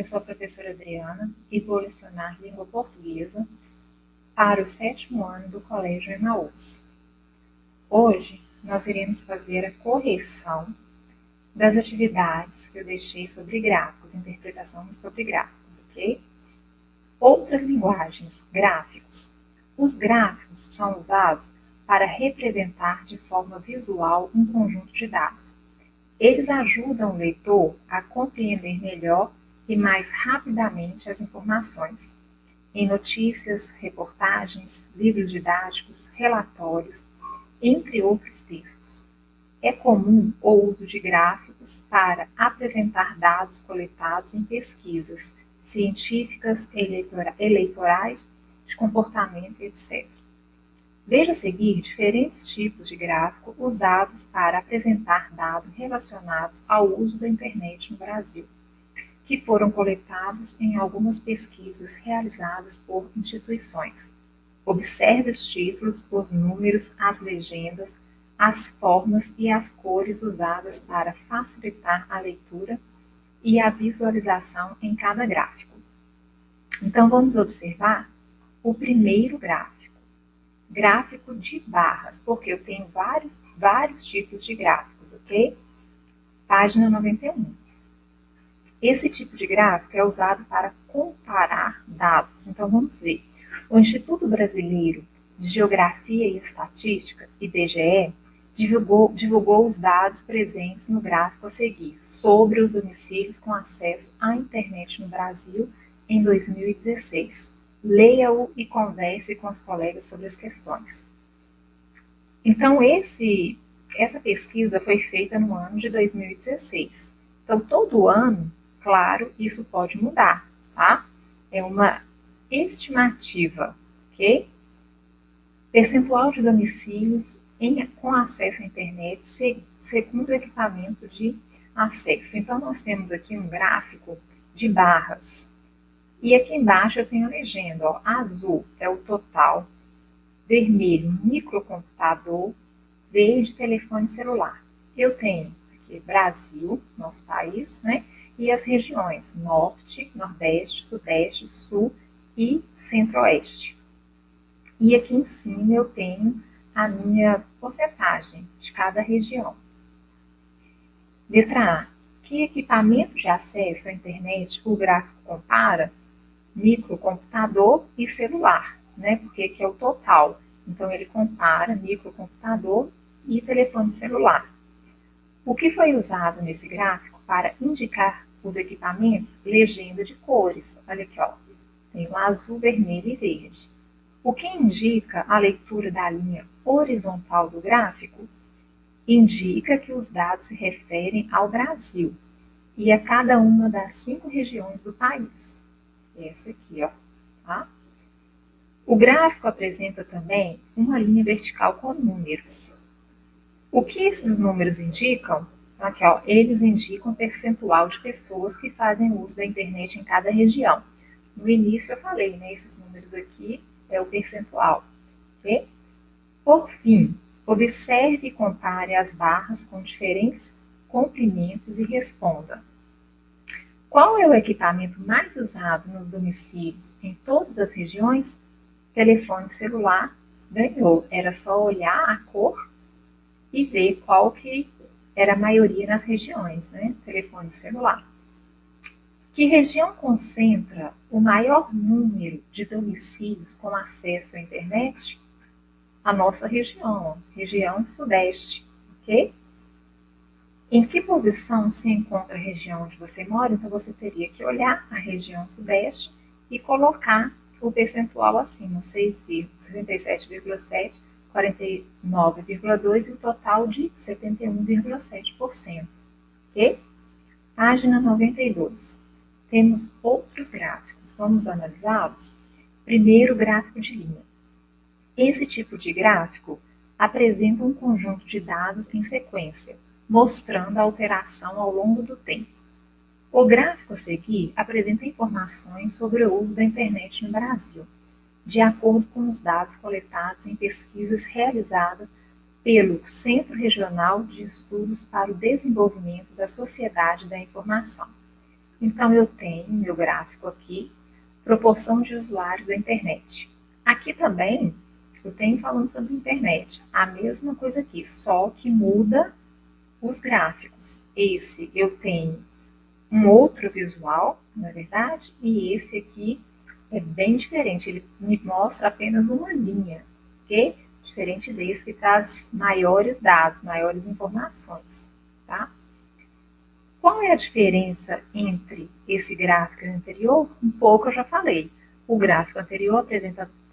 eu sou a professora Adriana e vou lecionar língua portuguesa para o 7º ano do Colégio Emaús. Hoje, nós iremos fazer a correção das atividades que eu deixei sobre gráficos, interpretação sobre gráficos, ok? Outras linguagens, gráficos. Os gráficos são usados para representar de forma visual um conjunto de dados. Eles ajudam o leitor a compreender melhor e mais rapidamente as informações. Em notícias, reportagens, livros didáticos, relatórios, entre outros textos. É comum o uso de gráficos para apresentar dados coletados em pesquisas científicas, eleitorais, de comportamento, etc. Veja a seguir diferentes tipos de gráfico usados para apresentar dados relacionados ao uso da internet no Brasil, que foram coletados em algumas pesquisas realizadas por instituições. Observe os títulos, os números, as legendas, as formas e as cores usadas para facilitar a leitura e a visualização em cada gráfico. Então, vamos observar o primeiro gráfico. Gráfico de barras, porque eu tenho vários tipos de gráficos, ok? Página 91. Esse tipo de gráfico é usado para comparar dados. Então, vamos ver. O Instituto Brasileiro de Geografia e Estatística, IBGE, divulgou os dados presentes no gráfico a seguir sobre os domicílios com acesso à internet no Brasil em 2016. Leia-o e converse com os colegas sobre as questões. Então, essa pesquisa foi feita no ano de 2016. Então, todo ano, claro, isso pode mudar, tá? É uma estimativa, ok? Percentual de domicílios com acesso à internet segundo o equipamento de acesso. Então, nós temos aqui um gráfico de barras. E aqui embaixo eu tenho a legenda, ó, azul é o total, vermelho, microcomputador, verde, telefone celular. Eu tenho aqui Brasil, nosso país, né? E as regiões Norte, Nordeste, Sudeste, Sul e Centro-Oeste. E aqui em cima eu tenho a minha porcentagem de cada região. Letra A. Que equipamento de acesso à internet o gráfico compara? Microcomputador e celular, né? Porque aqui é o total. Então, ele compara microcomputador e telefone celular. O que foi usado nesse gráfico para indicar os equipamentos? Legenda de cores. Olha aqui, ó. Tem o azul, vermelho e verde. O que indica a leitura da linha horizontal do gráfico? Indica que os dados se referem ao Brasil e a cada uma das 5 regiões do país. Essa aqui, ó, tá? O gráfico apresenta também uma linha vertical com números. O que esses números indicam? Aqui, ó, eles indicam o percentual de pessoas que fazem uso da internet em cada região. No início eu falei, né? Esses números aqui é o percentual, ok? Por fim, observe e compare as barras com diferentes comprimentos e responda. Qual é o equipamento mais usado nos domicílios em todas as regiões? Telefone celular ganhou. Era só olhar a cor e ver qual que era a maioria nas regiões, né? Telefone celular. Que região concentra o maior número de domicílios com acesso à internet? A nossa região, região sudeste, ok? Em que posição se encontra a região onde você mora? Então, você teria que olhar a região sudeste e colocar o percentual acima, 67,7, 49,2 e o total de 71,7%. Ok? Página 92. Temos outros gráficos. Vamos analisá-los? Primeiro, gráfico de linha. Esse tipo de gráfico apresenta um conjunto de dados em sequência, mostrando a alteração ao longo do tempo. O gráfico a seguir apresenta informações sobre o uso da internet no Brasil, de acordo com os dados coletados em pesquisas realizadas pelo Centro Regional de Estudos para o Desenvolvimento da Sociedade da Informação. Então, eu tenho meu gráfico aqui, proporção de usuários da internet. Aqui também, eu tenho falando sobre internet, a mesma coisa aqui, só que muda os gráficos. Esse eu tenho um outro visual, na verdade, e esse aqui é bem diferente, ele me mostra apenas uma linha, ok? Diferente desse que traz maiores dados, maiores informações, tá? Qual é a diferença entre esse gráfico e o anterior? Um pouco eu já falei. O gráfico anterior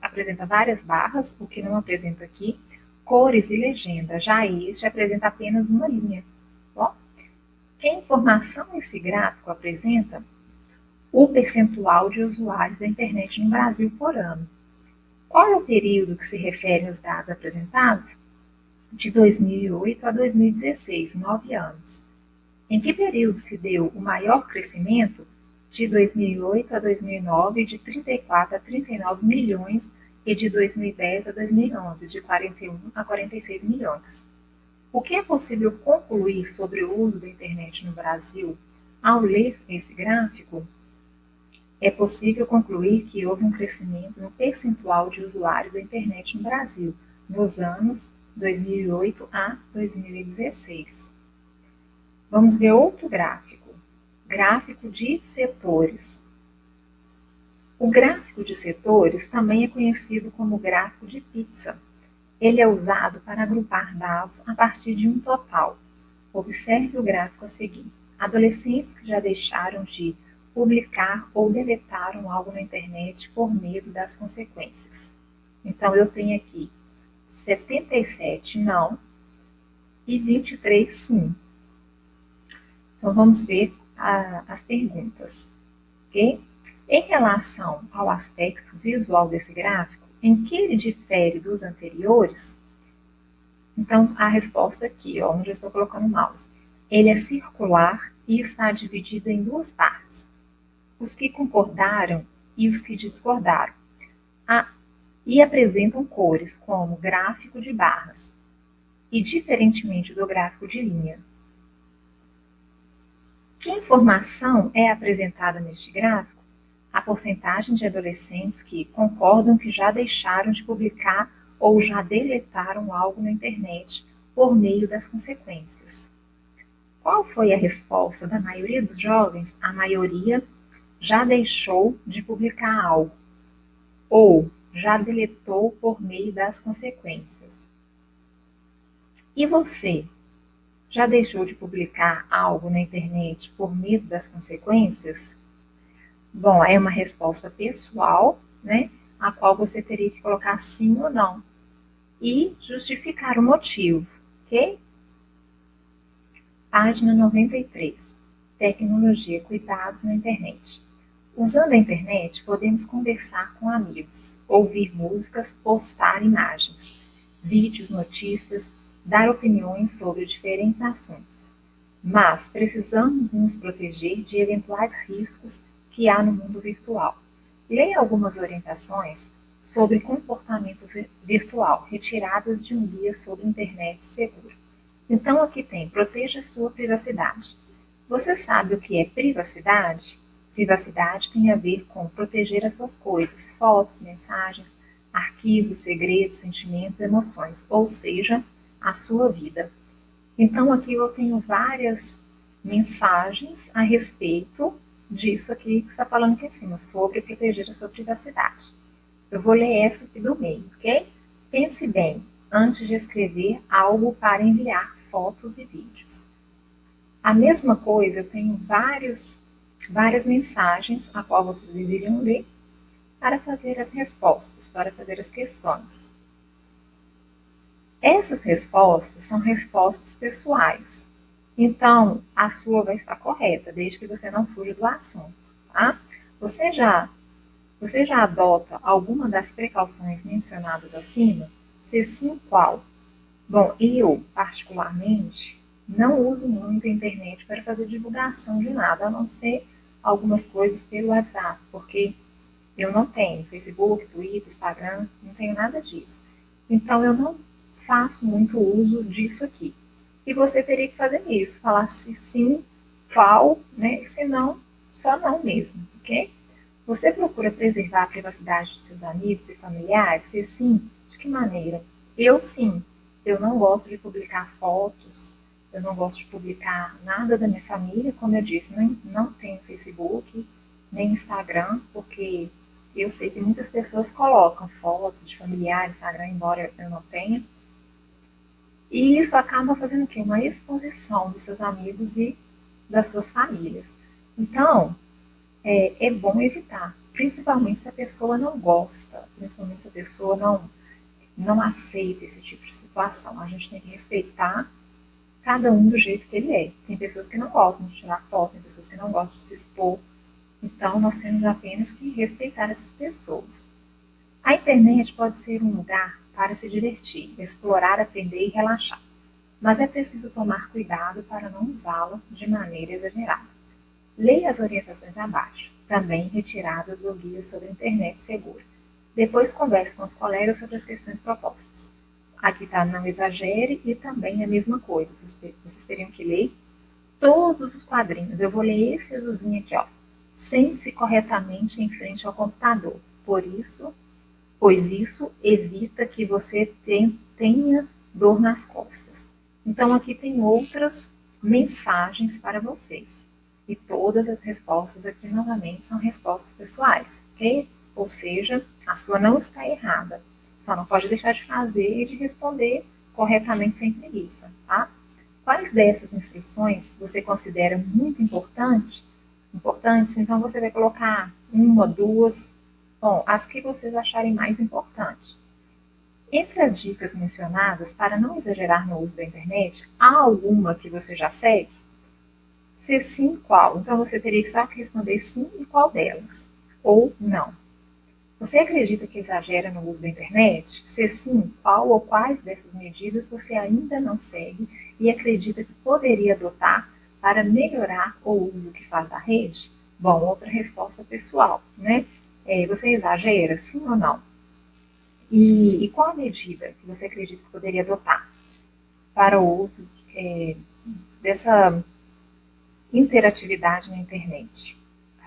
apresenta várias barras, o que não apresenta aqui, cores e legenda. Já este apresenta apenas uma linha. Bom, que informação esse gráfico apresenta? O percentual de usuários da internet no Brasil por ano. Qual é o período que se refere os dados apresentados? De 2008 a 2016, 9 anos. Em que período se deu o maior crescimento? De 2008 a 2009, de 34 a 39 milhões, e de 2010 a 2011, de 41 a 46 milhões. O que é possível concluir sobre o uso da internet no Brasil ao ler esse gráfico? É possível concluir que houve um crescimento no percentual de usuários da internet no Brasil nos anos 2008 a 2016. Vamos ver outro gráfico. Gráfico de setores. O gráfico de setores também é conhecido como gráfico de pizza. Ele é usado para agrupar dados a partir de um total. Observe o gráfico a seguir. Adolescentes que já deixaram de publicar ou deletaram algo na internet por medo das consequências. Então, eu tenho aqui 77 não e 23 sim. Então, vamos ver as perguntas. Okay? Em relação ao aspecto visual desse gráfico, em que ele difere dos anteriores? Então, a resposta aqui, ó, onde eu estou colocando o mouse. Ele é circular e está dividido em duas partes. Os que concordaram e os que discordaram. E apresentam cores, como gráfico de barras, e diferentemente do gráfico de linha. Que informação é apresentada neste gráfico? A porcentagem de adolescentes que concordam que já deixaram de publicar ou já deletaram algo na internet por meio das consequências. Qual foi a resposta da maioria dos jovens? A maioria já deixou de publicar algo ou já deletou por meio das consequências. E você? Já deixou de publicar algo na internet por medo das consequências? Bom, é uma resposta pessoal, né? A qual você teria que colocar sim ou não. E justificar o motivo, ok? Página 93. Tecnologia, cuidados na internet. Usando a internet, podemos conversar com amigos, ouvir músicas, postar imagens, vídeos, notícias, dar opiniões sobre diferentes assuntos. Mas precisamos nos proteger de eventuais riscos que há no mundo virtual. Leia algumas orientações sobre comportamento virtual, retiradas de um guia sobre internet segura. Então, aqui tem, proteja a sua privacidade. Você sabe o que é privacidade? Privacidade tem a ver com proteger as suas coisas, fotos, mensagens, arquivos, segredos, sentimentos, emoções, ou seja, a sua vida. Então, aqui eu tenho várias mensagens a respeito disso aqui que está falando aqui em cima, sobre proteger a sua privacidade. Eu vou ler essa aqui do meio, ok? Pense bem antes de escrever algo para enviar fotos e vídeos. A mesma coisa, eu tenho várias mensagens a qual vocês deveriam ler para fazer as respostas, para fazer as questões. Essas respostas são respostas pessoais. Então, a sua vai estar correta, desde que você não fuja do assunto, tá? Você já adota alguma das precauções mencionadas acima? Se sim, qual? Bom, eu, particularmente, não uso muito a internet para fazer divulgação de nada, a não ser algumas coisas pelo WhatsApp, porque eu não tenho Facebook, Twitter, Instagram, não tenho nada disso. Então, eu não faço muito uso disso aqui. E você teria que fazer isso, falar se sim, qual, né? Se não, só não mesmo, ok? Você procura preservar a privacidade de seus amigos e familiares? E sim, de que maneira? Eu sim, eu não gosto de publicar fotos, eu não gosto de publicar nada da minha família, como eu disse, não tenho Facebook, nem Instagram, porque eu sei que muitas pessoas colocam fotos de familiares no Instagram, embora eu não tenha. E isso acaba fazendo o quê? Uma exposição dos seus amigos e das suas famílias. Então, é bom evitar, principalmente se a pessoa não gosta, principalmente se a pessoa não aceita esse tipo de situação. A gente tem que respeitar cada um do jeito que ele é. Tem pessoas que não gostam de tirar foto, tem pessoas que não gostam de se expor. Então, nós temos apenas que respeitar essas pessoas. A internet pode ser um lugar para se divertir, explorar, aprender e relaxar. Mas é preciso tomar cuidado para não usá-la de maneira exagerada. Leia as orientações abaixo, também retiradas do guia sobre a internet segura. Depois converse com os colegas sobre as questões propostas. Aqui está não exagere e também a mesma coisa. Vocês teriam que ler todos os quadrinhos. Eu vou ler esse azulzinho aqui, ó. Sente-se corretamente em frente ao computador. Pois isso evita que você tenha dor nas costas. Então aqui tem outras mensagens para vocês. E todas as respostas aqui novamente são respostas pessoais, ok? Ou seja, a sua não está errada. Só não pode deixar de fazer e de responder corretamente sem preguiça, tá? Quais dessas instruções você considera muito importantes? Então você vai colocar uma, duas, bom, as que vocês acharem mais importantes. Entre as dicas mencionadas, para não exagerar no uso da internet, há alguma que você já segue? Se sim, qual? Então você teria só que responder sim e qual delas, ou não. Você acredita que exagera no uso da internet? Se sim, qual ou quais dessas medidas você ainda não segue e acredita que poderia adotar para melhorar o uso que faz da rede? Bom, outra resposta pessoal, né? Você exagera, sim ou não? E qual a medida que você acredita que poderia adotar para o uso dessa interatividade na internet?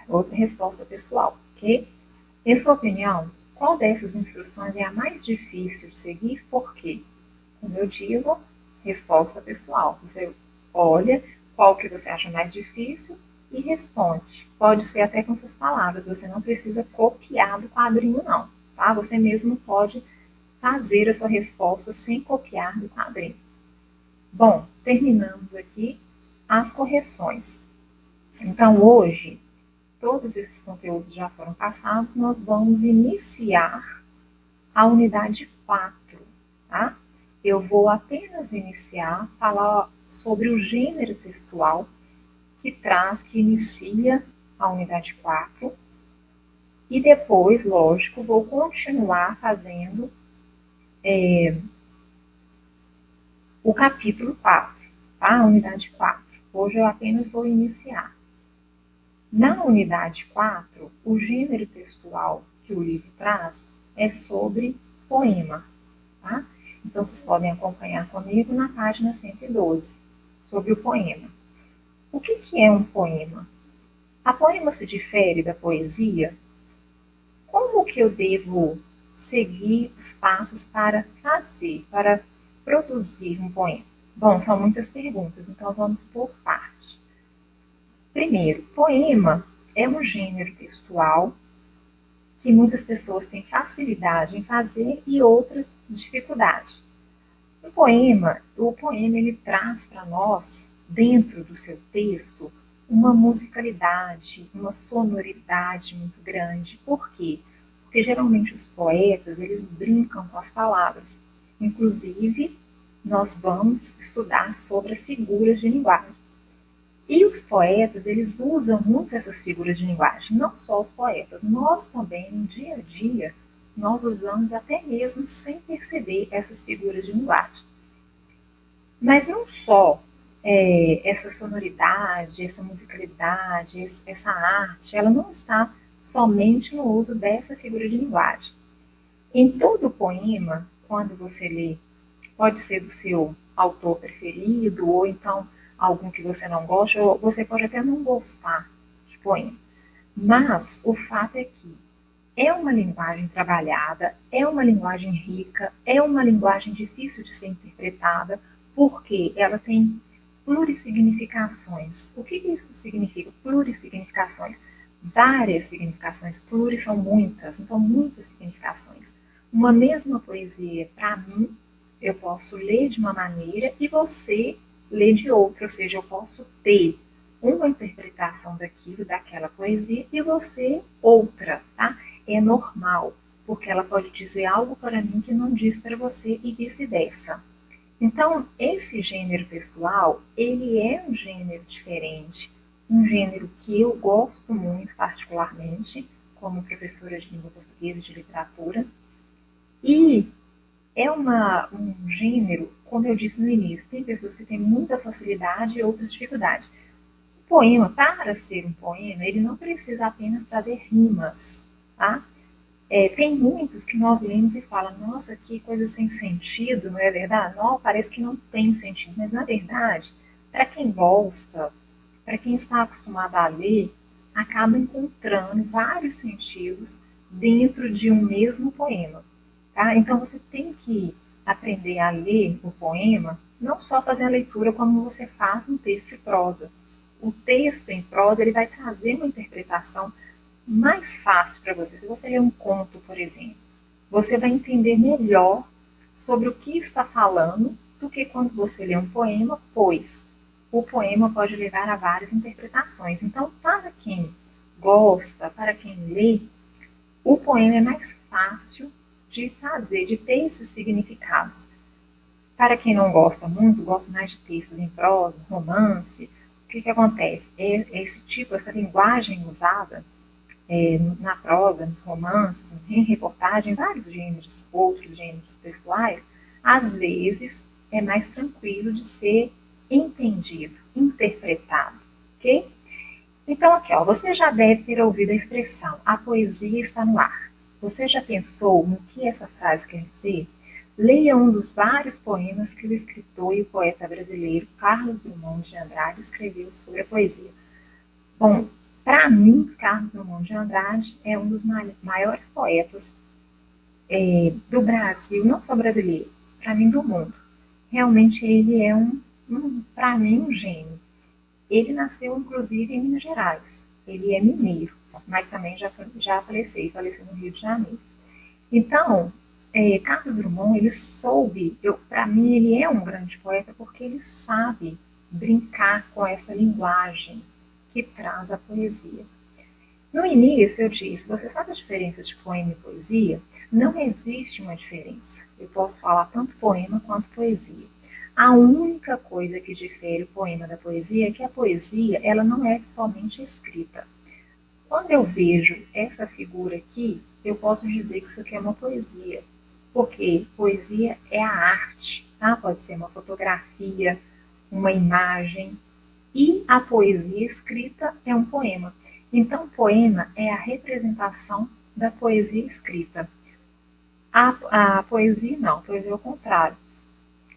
Outra resposta pessoal, ok? Em sua opinião, qual dessas instruções é a mais difícil de seguir? Por quê? Como eu digo, resposta pessoal. Você olha qual que você acha mais difícil e responde. Pode ser até com suas palavras, você não precisa copiar do quadrinho, não. Tá? Você mesmo pode fazer a sua resposta sem copiar do quadrinho. Bom, terminamos aqui as correções. Então, hoje, todos esses conteúdos já foram passados, nós vamos iniciar a unidade 4, tá? Eu vou apenas iniciar, falar sobre o gênero textual que inicia a unidade 4, e depois, lógico, vou continuar fazendo o capítulo 4, tá? A unidade 4. Hoje eu apenas vou iniciar. Na unidade 4, o gênero textual que o livro traz é sobre poema, tá? Então, vocês podem acompanhar comigo na página 112, sobre o poema. O que é um poema? A poema se difere da poesia? Como que eu devo seguir os passos para produzir um poema? Bom, são muitas perguntas, então vamos por parte. Primeiro, poema é um gênero textual que muitas pessoas têm facilidade em fazer e outras dificuldade. O poema ele traz para nós, dentro do seu texto, uma musicalidade, uma sonoridade muito grande. Por quê? Porque geralmente os poetas, eles brincam com as palavras. Inclusive, nós vamos estudar sobre as figuras de linguagem. E os poetas, eles usam muito essas figuras de linguagem, não só os poetas, nós também, no dia a dia, nós usamos até mesmo sem perceber essas figuras de linguagem. Mas não só essa sonoridade, essa musicalidade, essa arte, ela não está somente no uso dessa figura de linguagem. Em todo poema, quando você lê, pode ser do seu autor preferido, ou então algum que você não gosta, ou você pode até não gostar de poema. Mas o fato é que é uma linguagem trabalhada, é uma linguagem rica, é uma linguagem difícil de ser interpretada, porque ela tem plurissignificações. O que isso significa? Plurissignificações. Várias significações. Pluris são muitas, então muitas significações. Uma mesma poesia, para mim, eu posso ler de uma maneira e você ler de outra, ou seja, eu posso ter uma interpretação daquilo, daquela poesia, e você outra, tá? É normal, porque ela pode dizer algo para mim que não diz para você e vice-versa. Então, esse gênero textual, ele é um gênero diferente, um gênero que eu gosto muito particularmente, como professora de língua portuguesa e de literatura, e é um gênero, como eu disse no início, tem pessoas que têm muita facilidade e outras dificuldade. O poema, para ser um poema, ele não precisa apenas trazer rimas, tá? Tem muitos que nós lemos e falam, nossa, que coisa sem sentido, não é verdade? Não, parece que não tem sentido, mas na verdade, para quem gosta, para quem está acostumado a ler, acaba encontrando vários sentidos dentro de um mesmo poema. Tá? Então você tem que aprender a ler o poema, não só fazer a leitura como você faz um texto de prosa. O texto em prosa ele vai trazer uma interpretação mais fácil para você. Se você ler um conto, por exemplo, você vai entender melhor sobre o que está falando do que quando você lê um poema, pois o poema pode levar a várias interpretações. Então, para quem gosta, para quem lê, o poema é mais fácil de fazer, de ter esses significados. Para quem não gosta muito, gosta mais de textos em prosa, romance, o que acontece? Esse tipo, essa linguagem usada na prosa, nos romances, em reportagem, vários gêneros, outros gêneros textuais, às vezes é mais tranquilo de ser entendido, interpretado, ok? Então, aqui, ó, você já deve ter ouvido a expressão a poesia está no ar. Você já pensou no que essa frase quer dizer? Leia um dos vários poemas que o escritor e o poeta brasileiro Carlos Drummond de Andrade escreveu sobre a poesia. Bom, para mim, Carlos Drummond de Andrade é um dos maiores poetas do Brasil, não só brasileiro, para mim do mundo. Realmente ele é para mim, um gênio. Ele nasceu, inclusive, em Minas Gerais. Ele é mineiro, mas também já faleceu no Rio de Janeiro. Então, Carlos Drummond, ele soube, para mim, ele é um grande poeta porque ele sabe brincar com essa linguagem que traz a poesia. No início eu disse, você sabe a diferença de poema e poesia? Não existe uma diferença. Eu posso falar tanto poema quanto poesia. A única coisa que difere o poema da poesia é que a poesia ela não é somente escrita. Quando eu vejo essa figura aqui, eu posso dizer que isso aqui é uma poesia, porque poesia é a arte, tá? Pode ser uma fotografia, uma imagem, e a poesia escrita é um poema. Então, poema é a representação da poesia escrita. A poesia não, a poesia é o contrário.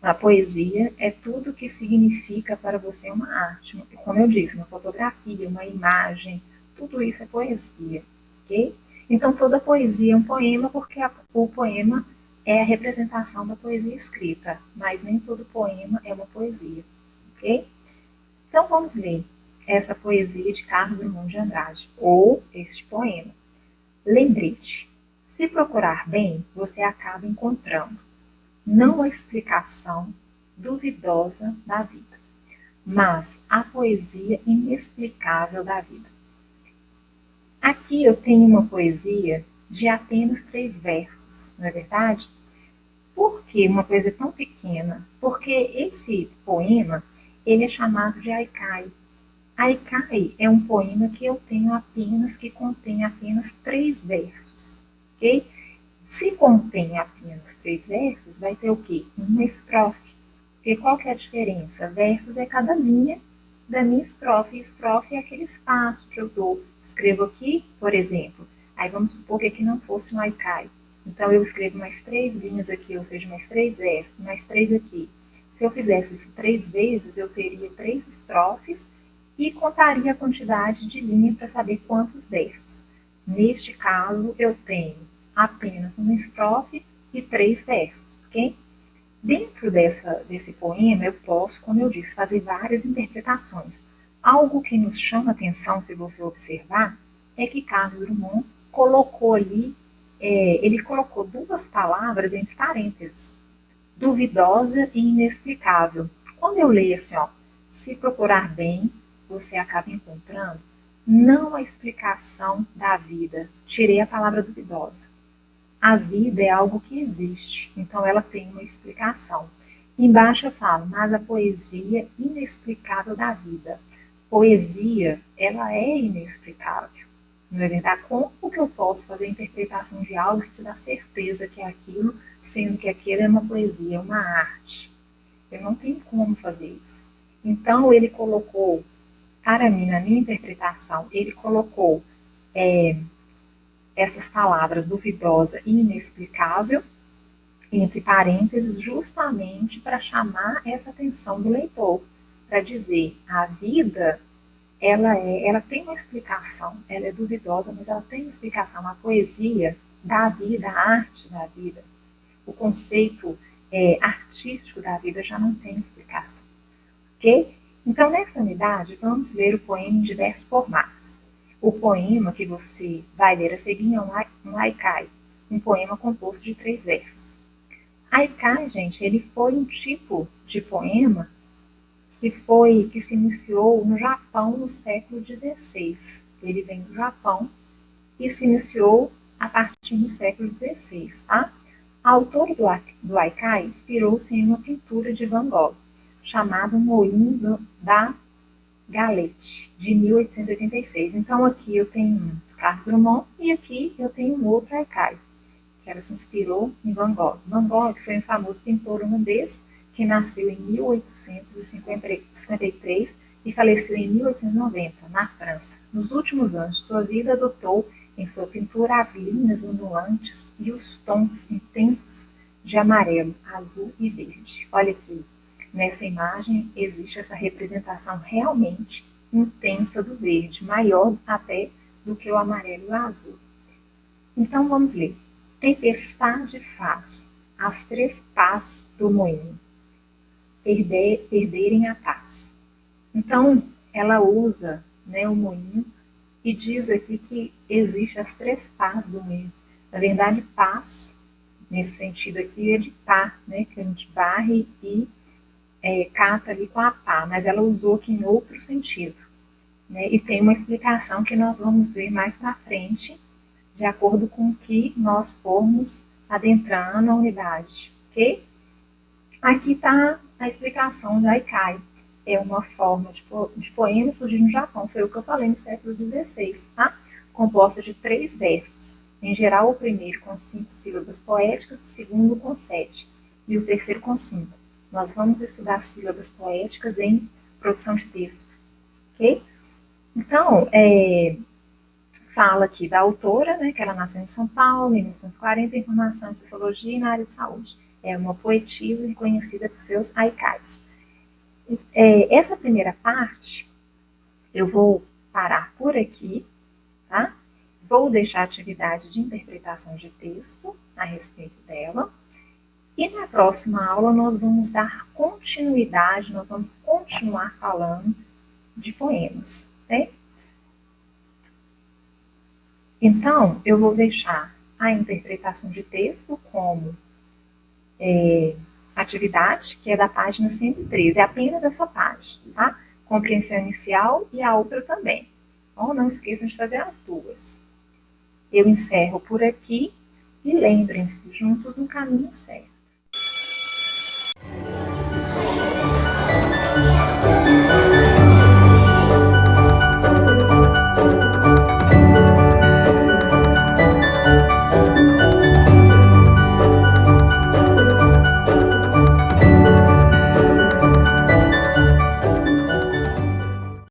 A poesia é tudo que significa para você uma arte. Como eu disse, uma fotografia, uma imagem, tudo isso é poesia, ok? Então, toda poesia é um poema porque o poema é a representação da poesia escrita, mas nem todo poema é uma poesia, ok? Então, vamos ler essa poesia de Carlos Drummond de Andrade, ou este poema. Lembrete, se procurar bem, você acaba encontrando não a explicação duvidosa da vida, mas a poesia inexplicável da vida. Aqui eu tenho uma poesia de apenas 3 versos, não é verdade? Por que uma poesia tão pequena? Porque esse poema ele é chamado de haikai. Haikai é um poema que eu tenho apenas, que contém apenas 3 versos, ok? Se contém apenas 3 versos, vai ter o quê? Uma estrofe. Porque qual que é a diferença? Versos é cada linha da minha estrofe. E estrofe é aquele espaço que eu dou. Escrevo aqui, por exemplo. Aí vamos supor que aqui não fosse um haikai. Então eu escrevo mais 3 linhas aqui, ou seja, mais 3 versos, mais 3 aqui. Se eu fizesse isso 3 vezes, eu teria 3 estrofes e contaria a quantidade de linha para saber quantos versos. Neste caso, eu tenho apenas uma estrofe e 3 versos, ok? Dentro desse poema, eu posso, como eu disse, fazer várias interpretações. Algo que nos chama atenção, se você observar, é que Carlos Drummond colocou ali, ele colocou 2 palavras entre parênteses, duvidosa e inexplicável. Quando eu leio assim, ó, se procurar bem, você acaba encontrando, não a explicação da vida. Tirei a palavra duvidosa. A vida é algo que existe, então ela tem uma explicação. Embaixo eu falo, mas a poesia inexplicável da vida. Poesia, ela é inexplicável. Não é verdade? Como que eu posso fazer a interpretação de algo que te dá certeza que é aquilo, sendo que aquilo é uma poesia, é uma arte? Eu não tenho como fazer isso. Então ele colocou, para mim, na minha interpretação, ele colocou essas palavras duvidosa e inexplicável entre parênteses, justamente para chamar essa atenção do leitor, para dizer a vida ela tem uma explicação, ela é duvidosa, mas ela tem uma explicação. A poesia da vida, a arte da vida, o conceito artístico da vida já não tem explicação, ok? Então, nessa unidade, vamos ler o poema em diversos formatos. O poema que você vai ler a seguir é um haikai, um poema composto de 3 versos. Haikai, gente, ele foi um tipo de poema que se iniciou no Japão no século XVI. Ele vem do Japão e se iniciou a partir do século XVI. Tá? A autora do haikai inspirou-se em uma pintura de Van Gogh, chamada Moinho da Galete, de 1886. Então, aqui eu tenho Carlos Drummond e aqui eu tenho um outro haikai, que ela se inspirou em Van Gogh. Van Gogh foi um famoso pintor holandês que nasceu em 1853 e faleceu em 1890, na França. Nos últimos anos de sua vida, adotou em sua pintura as linhas ondulantes e os tons intensos de amarelo, azul e verde. Olha aqui, nessa imagem existe essa representação realmente intensa do verde, maior até do que o amarelo e o azul. Então vamos ler. Tempestade faz as 3 pás do moinho perderem a paz. Então, ela usa, né, o moinho e diz aqui que existe as 3 pás do moinho. Na verdade, paz, nesse sentido aqui, é de pá, né, que a gente varre e cata ali com a pá, mas ela usou aqui em outro sentido. Né, e tem uma explicação que nós vamos ver mais para frente, de acordo com o que nós formos adentrando a unidade, ok? Aqui está a explicação do haikai. É uma forma de poema surgindo no Japão, foi o que eu falei no século XVI, tá? Composta de 3 versos. Em geral, o primeiro com 5 sílabas poéticas, o segundo com 7 e o terceiro com 5. Nós vamos estudar sílabas poéticas em produção de texto, ok? Então, fala aqui da autora, né, que ela nasceu em São Paulo, em 1940, em formação em Sociologia e na área de saúde. É uma poetisa reconhecida por seus haikais. Essa primeira parte, eu vou parar por aqui, tá? Vou deixar a atividade de interpretação de texto a respeito dela. E na próxima aula nós vamos dar continuidade, nós vamos continuar falando de poemas, né? Então, eu vou deixar a interpretação de texto como atividade, que é da página 113, é apenas essa página, tá? Compreensão inicial e a outra também. Então, não esqueçam de fazer as 2. Eu encerro por aqui e lembrem-se, juntos no caminho certo.